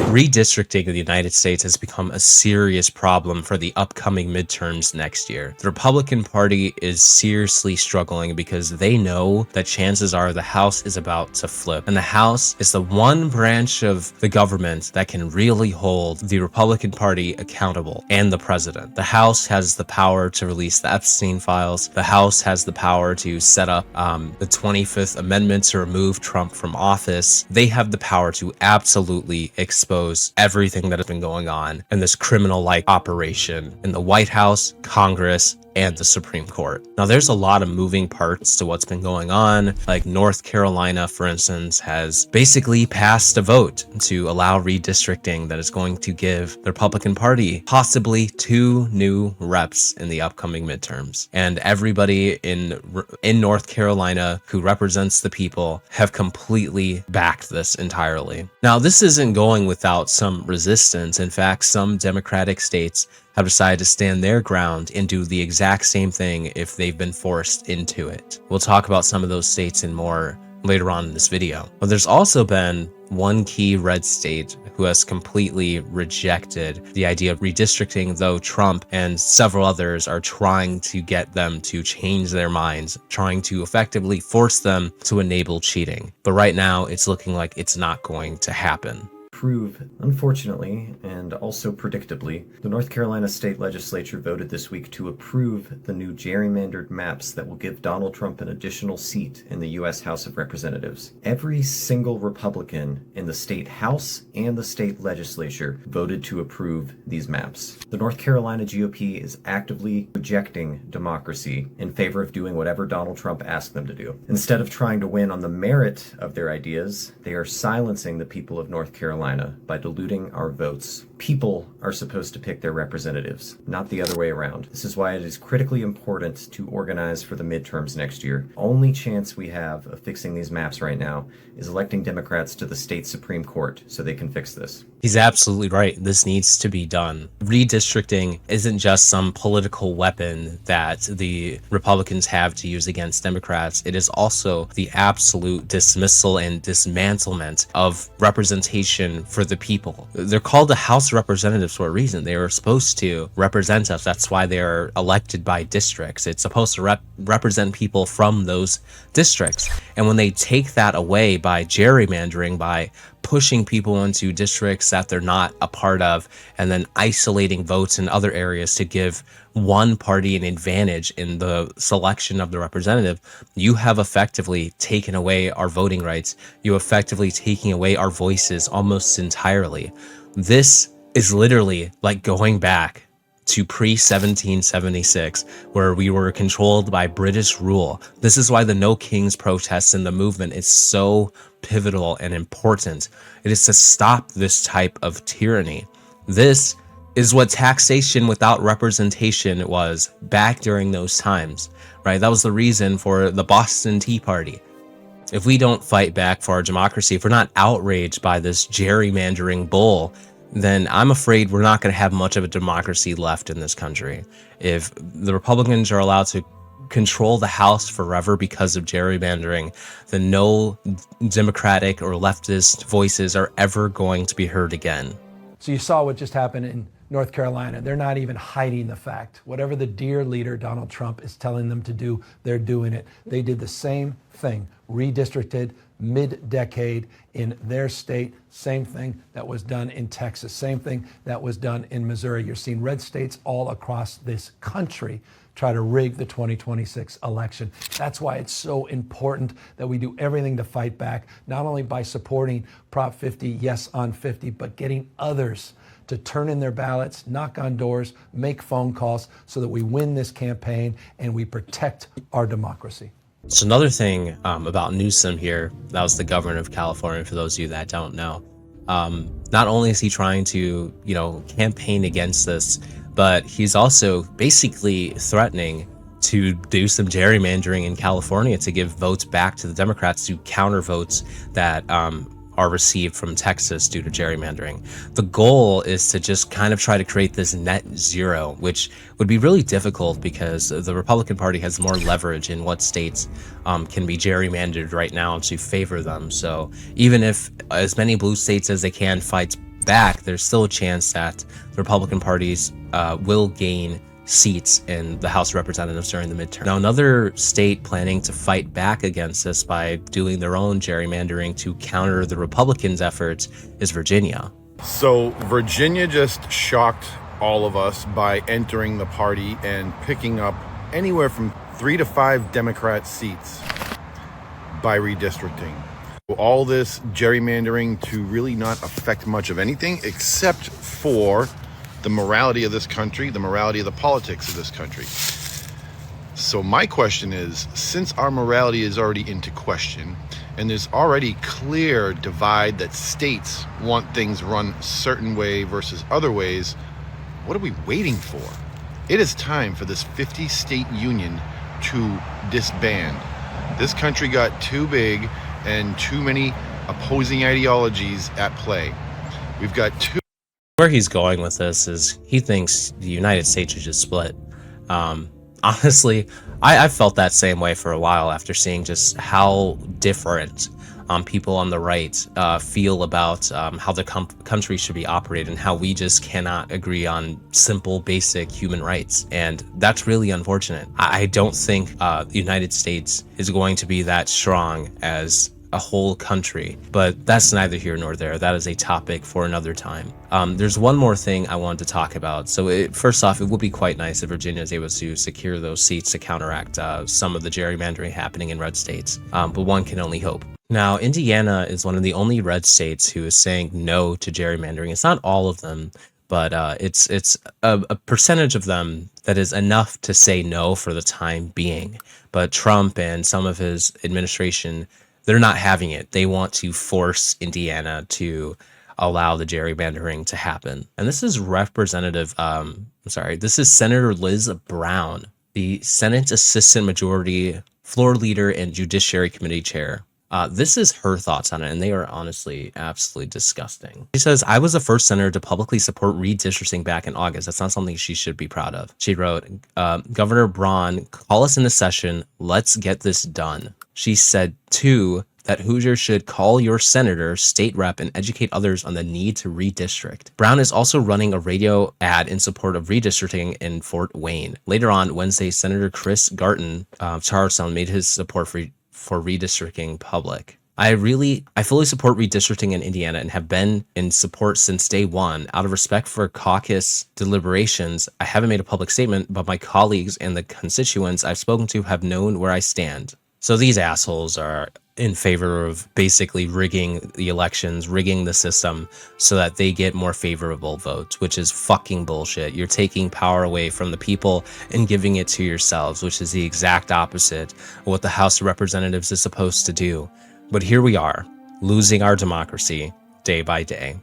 Redistricting in the United States has become a serious problem for the upcoming midterms next year. The Republican Party is seriously struggling because they know that chances are the House is about to flip, and the House is the one branch of the government that can really hold the Republican Party accountable and the president. The House has the power to release the Epstein files. The House has the power to set up the 25th Amendment to remove Trump from office. They have the power to absolutely expose everything that has been going on in this criminal-like operation in the White House, Congress, and the Supreme Court. Now, there's a lot of moving parts to what's been going on. Like North Carolina, for instance, has basically passed a vote to allow redistricting that is going to give the Republican Party possibly 2 new reps in the upcoming midterms. And everybody in North Carolina who represents the people have completely backed this entirely. Now, this isn't going without some resistance. In fact, some Democratic states have decided to stand their ground and do the exact same thing if they've been forced into it. We'll talk about some of those states and more later on in this video. But there's also been one key red state who has completely rejected the idea of redistricting, though Trump and several others are trying to get them to change their minds, trying to effectively force them to enable cheating. But right now, it's looking like it's not going to happen. Unfortunately, and also predictably, the North Carolina state legislature voted this week to approve the new gerrymandered maps that will give Donald Trump an additional seat in the U.S. House of Representatives. Every single Republican in the state House and the state legislature voted to approve these maps. The North Carolina GOP is actively rejecting democracy in favor of doing whatever Donald Trump asked them to do. Instead of trying to win on the merit of their ideas, they are silencing the people of North Carolina by diluting our votes. People are supposed to pick their representatives, not the other way around. This is why it is critically important to organize for the midterms next year. Only chance we have of fixing these maps right now is electing Democrats to the state Supreme Court so they can fix this. He's absolutely right. This needs to be done. Redistricting isn't just some political weapon that the Republicans have to use against Democrats. It is also the absolute dismissal and dismantlement of representation for the people. They're called the House of Representatives for a reason. They were supposed to represent us. That's why they're elected by districts. It's supposed to represent people from those districts. And when they take that away by gerrymandering, by pushing people into districts that they're not a part of, and then isolating votes in other areas to give one party an advantage in the selection of the representative, you have effectively taken away our voting rights. You effectively taking away our voices almost entirely. This is literally like going back to pre-1776, where we were controlled by British rule. This is why the No Kings protests and the movement is so pivotal and important. It is to stop this type of tyranny. This is what taxation without representation was back during those times, right? That was the reason for the Boston Tea Party. If we don't fight back for our democracy, if we're not outraged by this gerrymandering bull, then I'm afraid we're not going to have much of a democracy left in this country. If the Republicans are allowed to control the House forever because of gerrymandering, then no Democratic or leftist voices are ever going to be heard again. So you saw what just happened in North Carolina. They're not even hiding the fact. Whatever the dear leader, Donald Trump, is telling them to do, they're doing it. They did the same thing, redistricted mid-decade in their state. Same thing that was done in Texas. Same thing that was done in Missouri. You're seeing red states all across this country try to rig the 2026 election. That's why it's so important that we do everything to fight back, not only by supporting Prop 50, Yes on 50, but getting others to turn in their ballots, knock on doors, make phone calls so that we win this campaign and we protect our democracy. So another thing about Newsom here, that was the governor of California, for those of you that don't know. Not only is he trying to, campaign against this, but he's also basically threatening to do some gerrymandering in California to give votes back to the Democrats, to counter votes that are received from Texas due to gerrymandering. The goal is to just kind of try to create this net zero, which would be really difficult because the Republican Party has more leverage in what states can be gerrymandered right now to favor them. So even if as many blue states as they can fight back, there's still a chance that the Republican parties will gain seats in the House of Representatives during the midterm. Now, another state planning to fight back against this by doing their own gerrymandering to counter the Republicans' efforts is Virginia. So Virginia just shocked all of us by entering the party and picking up anywhere from 3 to 5 Democrat seats by redistricting. All this gerrymandering to really not affect much of anything except for the morality of this country, the morality of the politics of this country. So my question is, since our morality is already into question, and there's already clear divide that states want things run a certain way versus other ways, what are we waiting for? It is time for this 50-state union to disband. This country got too big and too many opposing ideologies at play. We've got two. Where he's going with this is he thinks the United States should just split. Honestly, I felt that same way for a while after seeing just how different people on the right feel about how the country should be operated and how we just cannot agree on simple, basic human rights. And that's really unfortunate. I don't think the United States is going to be that strong as a whole country, but that's neither here nor there. That is a topic for another time. There's one more thing I wanted to talk about. So first off, it would be quite nice if Virginia is able to secure those seats to counteract some of the gerrymandering happening in red states, but one can only hope. Now, Indiana is one of the only red states who is saying no to gerrymandering. It's not all of them, but it's a percentage of them that is enough to say no for the time being. But Trump and some of his administration, they're not having it. They want to force Indiana to allow the gerrymandering to happen. And this is this is Senator Liz Brown, the Senate Assistant Majority Floor Leader and Judiciary Committee Chair. This is her thoughts on it, and they are honestly absolutely disgusting. She says, I was the first senator to publicly support redistricting back in August. That's not something she should be proud of. She wrote, Governor Braun, call us into session. Let's get this done. She said, too, that Hoosiers should call your senator, state rep, and educate others on the need to redistrict. Brown is also running a radio ad in support of redistricting in Fort Wayne. Later on Wednesday, Senator Chris Garton of Charlestown made his support for redistricting public. I fully support redistricting in Indiana and have been in support since day one. Out of respect for caucus deliberations, I haven't made a public statement, but my colleagues and the constituents I've spoken to have known where I stand. So these assholes are in favor of basically rigging the elections, rigging the system so that they get more favorable votes, which is fucking bullshit. You're taking power away from the people and giving it to yourselves, which is the exact opposite of what the House of Representatives is supposed to do. But here we are, losing our democracy day by day.